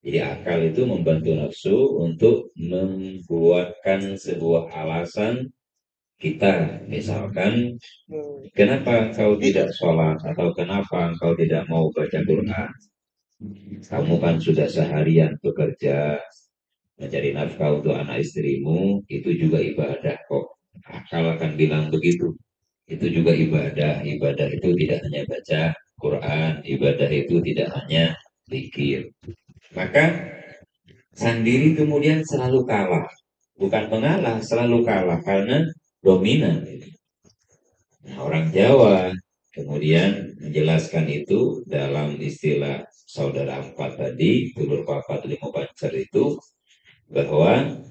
Jadi akal itu membantu nafsu untuk membuatkan sebuah alasan kita, misalkan, kenapa engkau tidak sholat atau kenapa engkau tidak mau baca Quran? Kamu kan sudah seharian bekerja, mencari nafkah untuk anak istrimu, itu juga ibadah kok. Akal akan bilang begitu. Itu juga ibadah. Ibadah itu tidak hanya baca Quran, ibadah itu tidak hanya zikir. Maka sang diri kemudian selalu kalah. Bukan mengalah, selalu kalah karena dominan. Nah, orang Jawa kemudian menjelaskan itu dalam istilah saudara empat tadi, dulur papat lima pancer itu, bahwa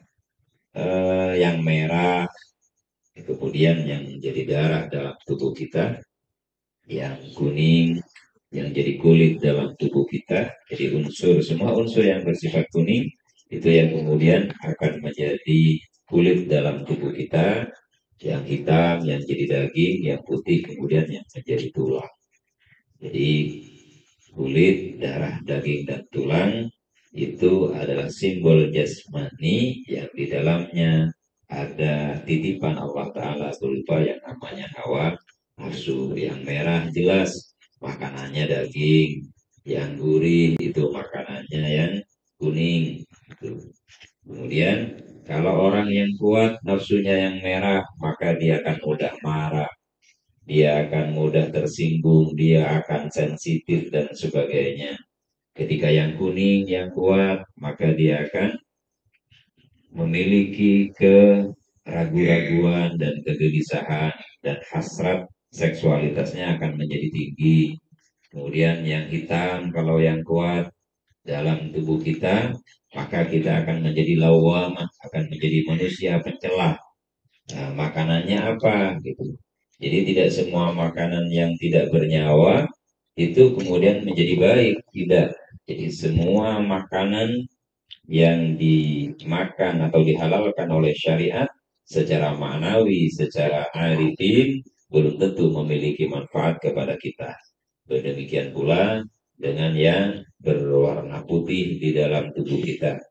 yang merah, kemudian yang jadi darah dalam tubuh kita, yang kuning, yang jadi kulit dalam tubuh kita, jadi unsur, semua unsur yang bersifat kuning, itu yang kemudian akan menjadi kulit dalam tubuh kita, yang hitam, yang jadi daging, yang putih, kemudian yang menjadi tulang. Jadi kulit, darah, daging, dan tulang itu adalah simbol jasmani yang di dalamnya ada titipan Allah Ta'ala berupa yang namanya hawa nafsu. Yang merah jelas makanannya daging, yang gurih itu makanannya yang kuning. Kemudian kalau orang yang kuat nafsunya yang merah, maka dia akan mudah marah, dia akan mudah tersinggung, dia akan sensitif dan sebagainya. Ketika yang kuning yang kuat, maka dia akan memiliki keraguan-raguan dan kegelisahan, dan hasrat seksualitasnya akan menjadi tinggi. Kemudian yang hitam kalau yang kuat dalam tubuh kita, maka kita akan menjadi lawamah, akan menjadi manusia pencela. Nah, makanannya apa gitu. Jadi tidak semua makanan yang tidak bernyawa itu kemudian menjadi baik, tidak. Jadi semua makanan yang dimakan atau dihalalkan oleh syariat secara ma'nawi, secara arifin, belum tentu memiliki manfaat kepada kita. Demikian pula dengan yang berwarna putih di dalam tubuh kita.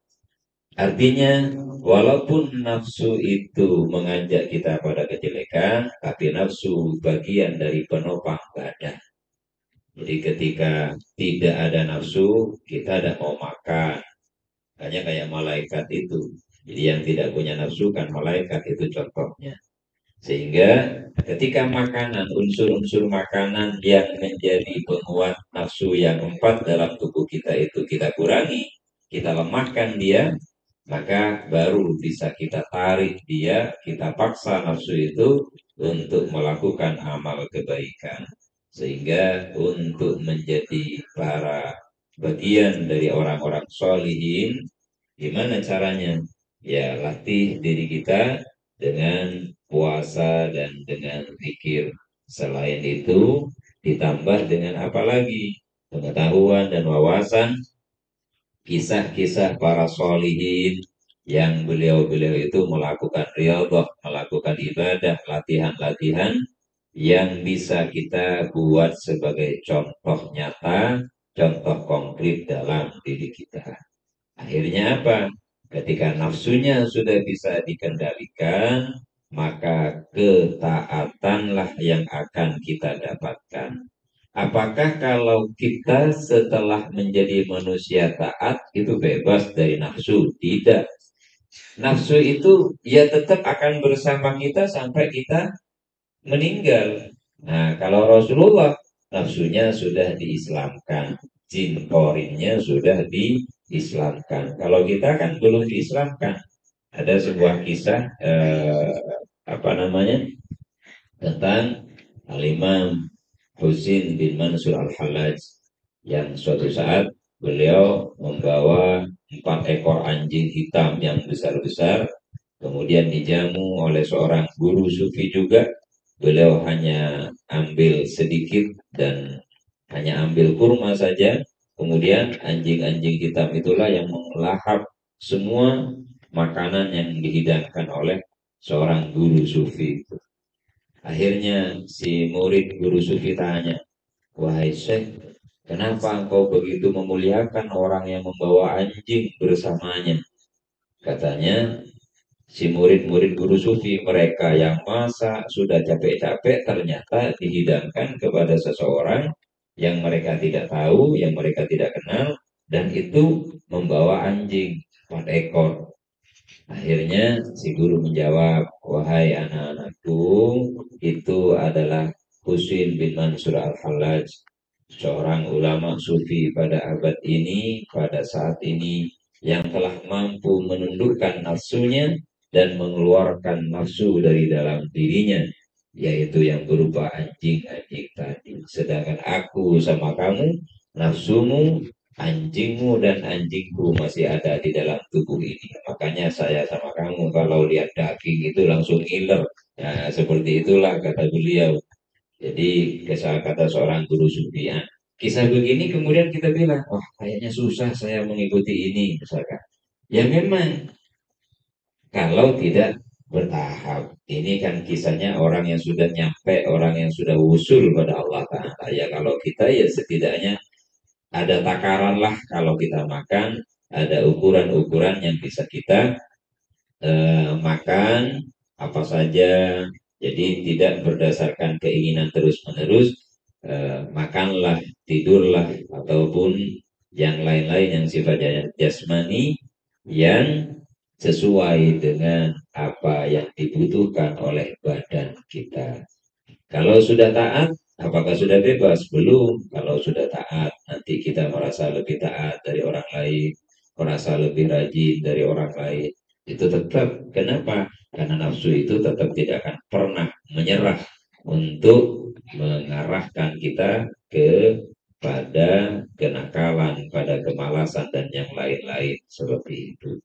Artinya, walaupun nafsu itu mengajak kita pada kejelekan, tapi nafsu bagian dari penopang badan. Jadi ketika tidak ada nafsu, kita tidak mau makan. Hanya kayak malaikat itu. Jadi yang tidak punya nafsu kan malaikat itu contohnya. Sehingga ketika makanan, unsur-unsur makanan yang menjadi penguat nafsu yang empat dalam tubuh kita itu kita kurangi, kita lemahkan dia, maka baru bisa kita tarik dia, kita paksa nafsu itu untuk melakukan amal kebaikan. Sehingga untuk menjadi para bagian dari orang-orang solihin, gimana caranya? Ya latih diri kita dengan puasa dan dengan zikir. Selain itu, ditambah dengan apa lagi? Pengetahuan dan wawasan kisah-kisah para solihin yang beliau-beliau itu melakukan riyadhah, melakukan ibadah, latihan-latihan yang bisa kita buat sebagai contoh nyata, contoh konkret dalam diri kita. Akhirnya apa? Ketika nafsunya sudah bisa dikendalikan, maka ketaatanlah yang akan kita dapatkan. Apakah kalau kita setelah menjadi manusia taat itu bebas dari nafsu? Tidak. Nafsu itu ya tetap akan bersama kita sampai kita meninggal. Nah, kalau Rasulullah nafsunya sudah diislamkan, jin korinnya sudah diislamkan. Kalau kita kan belum diislamkan. Ada sebuah kisah apa namanya tentang Al-Imam Husin bin Mansur Al-Hallaj yang suatu saat beliau membawa 4 ekor anjing hitam yang besar-besar, kemudian dijamu oleh seorang guru sufi juga. Beliau hanya ambil sedikit dan hanya ambil kurma saja, kemudian anjing-anjing hitam itulah yang melahap semua makanan yang dihidangkan oleh seorang guru sufi itu. Akhirnya si murid guru sufi tanya, wahai Syekh, Kenapa engkau begitu memuliakan orang yang membawa anjing bersamanya? Katanya, si murid-murid guru sufi mereka yang masa sudah capek-capek ternyata dihidangkan kepada seseorang yang mereka tidak tahu, yang mereka tidak kenal, dan itu membawa anjing 4 ekor. Akhirnya si guru menjawab, wahai anak-anakku, itu adalah Husin bin Mansur al-Hallaj, seorang ulama sufi pada abad ini, pada saat ini, yang telah mampu menundukkan nafsunya dan mengeluarkan nafsu dari dalam dirinya, yaitu yang berupa anjing-anjing tadi. Sedangkan aku sama kamu, nafsumu, anjingmu dan anjingku masih ada di dalam tubuh ini. Makanya saya sama kamu kalau lihat daging itu langsung ngiler. Nah, seperti itulah kata beliau. Jadi kisah kata seorang guru sufi. Nah, kisah begini kemudian kita bilang, wah kayaknya susah saya mengikuti ini misalkan. Ya memang kalau tidak bertahap. Ini kan kisahnya orang yang sudah nyampe, orang yang sudah usul pada Allah Ta'ala. Ya kalau kita ya setidaknya ada takaran lah kalau kita makan, ada ukuran-ukuran yang bisa kita makan apa saja. Jadi tidak berdasarkan keinginan terus-menerus, makanlah, tidurlah, ataupun yang lain-lain yang sifatnya jasmani yang sesuai dengan apa yang dibutuhkan oleh badan kita. Kalau sudah taat, apakah sudah bebas? Belum. Kalau sudah taat, nanti kita merasa lebih taat dari orang lain, merasa lebih rajin dari orang lain. Itu tetap. Kenapa? Karena nafsu itu tetap tidak akan pernah menyerah untuk mengarahkan kita pada kenakalan, pada kemalasan, dan yang lain-lain seperti itu.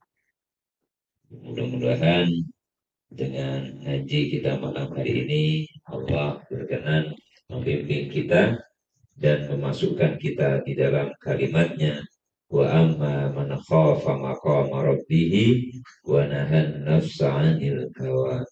Mudah-mudahan dengan ngaji kita malam hari ini, Allah berkenan membimbing kita dan memasukkan kita di dalam kalimatnya, wa amma man khafa maqama rabbih wa nahan nafsa 'anil hawa